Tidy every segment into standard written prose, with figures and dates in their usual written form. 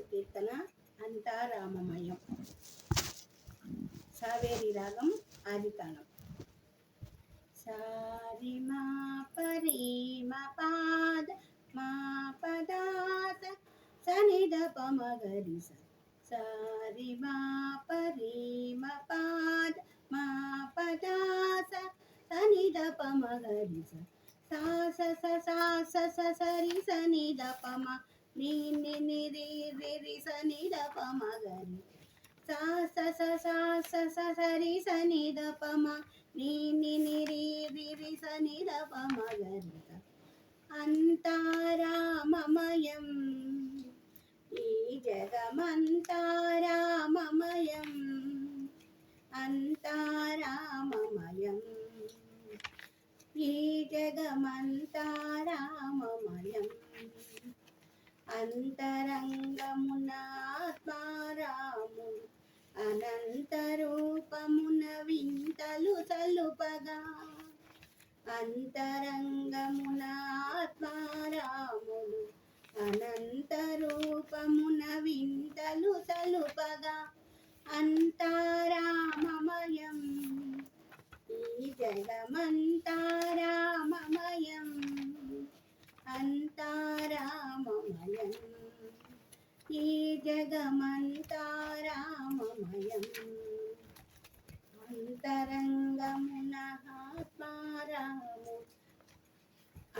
తులసిదాసు కీర్తన అంతా రామమయం. సావేరి రాగం ఆదితాళం. సారి మా పరి మా పాద మా పదాస సనిద పమగరి సారి మా పరి మా పాద మా పదాస సనిద పమగరి సా సరి సనిద పమ ని ని ని రి రి రి సని ద ప మ గ రి సా సరి సని ద ప మ ని ని ని రి రి రి సని ద ప మ గ రి అంతా రామమయం ఈ జగమంతా రామమయం అంతా రామమయం ఈ జగమంతా రామమయం అంతరంగమున ఆత్మారాము అనంత రూపమున వింతలు సలుపగా అంతరంగమున ఆత్మారాముడు అనంత రూపమున వింతలు సలుపగా అంతా రామమయం ఈ జగమంతా రామమయం అంతా రామమయం ఈ జగమంతా రామమయం అంతరంగమున ఆత్మారాము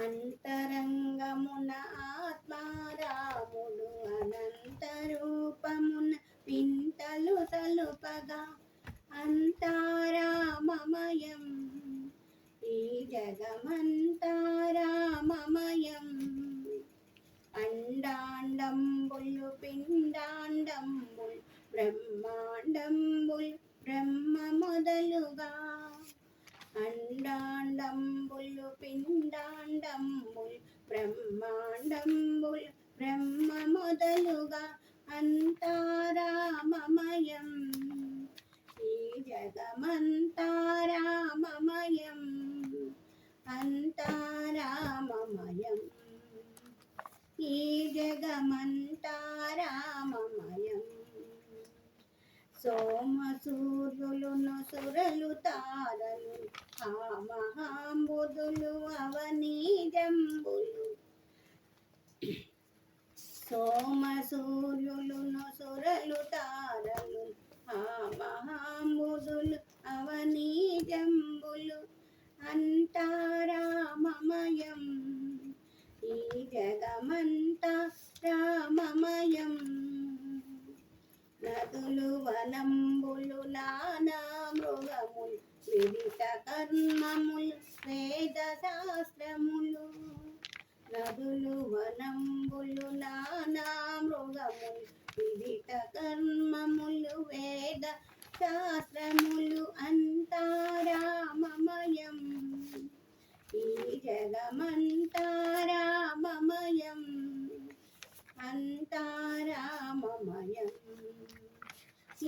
అంతరంగమున ఆత్మారాముడు అనంత రూపమున వింతలు సలుపగా అంతా రామమయం ఈ జగమంతా రామమయం అండాండంబులు పిండాండంబుల్ బ్రహ్మాండంబుల్ బ్రహ్మ మొదలుగా అండాండంబులు పిండాండంబుల్ బ్రహ్మాండంబుల్ బ్రహ్మ మొదలుగా అంతా రామమయం ఈ జగమంతా రామమయం అంతా రామమయం ఈ జగమంతా రామమయం సోమ సూర్యులును సురలు తారలు ఆ మహాంబుధులు అవనీ జంబులు సోమ సూర్యులును సురలు తారలు ఆ మహాంబుధులు అవనీ జంబులు అంతా రామమయం ఈ జగమంతా రామమయం నదులు వనంబులు నానా మృగములు వివిధ కర్మములు వేద శాస్త్రములు నదులు వనంబులు నానా మృగములు వివిధ కర్మములు వేద శాస్త్రములు అంతా రామమయం ఈ జగమంతా రామమయం అంతా రామమయం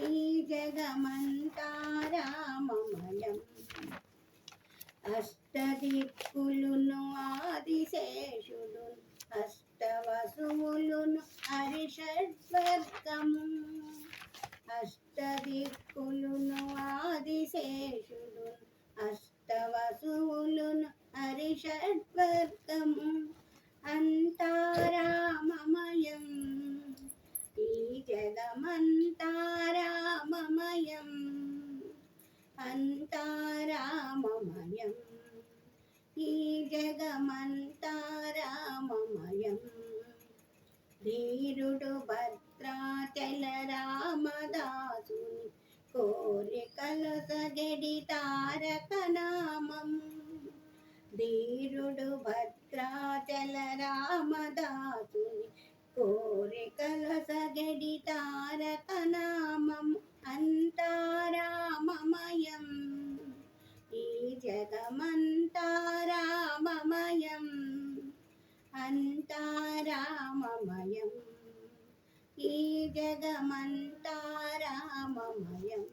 ఈ జగమంతా రామమయం అష్టదిక్కులును ఆదిశేషుడు అష్టవసువులును హరిషడ్వర్గము అష్టదిక్కులును ఆదిశేషుడు అష్టవసువులును హరిషడ్వర్గము అంతా రామమయం ఈ జగమంతా రామమయం అంతా రామమయం ఈ జగమంతా రామమయం ధీరుడు భద్రాచల రామదాసుని కోరికల సగడి తారక నామము ధీరుడు భద్రాచల రామదాసుని కోరికల సగడి తారక నామము అంతా రామమయం ఈ జగమంతా రామమయం అంతా రామమయం ఈ జగమంతా రామమయం.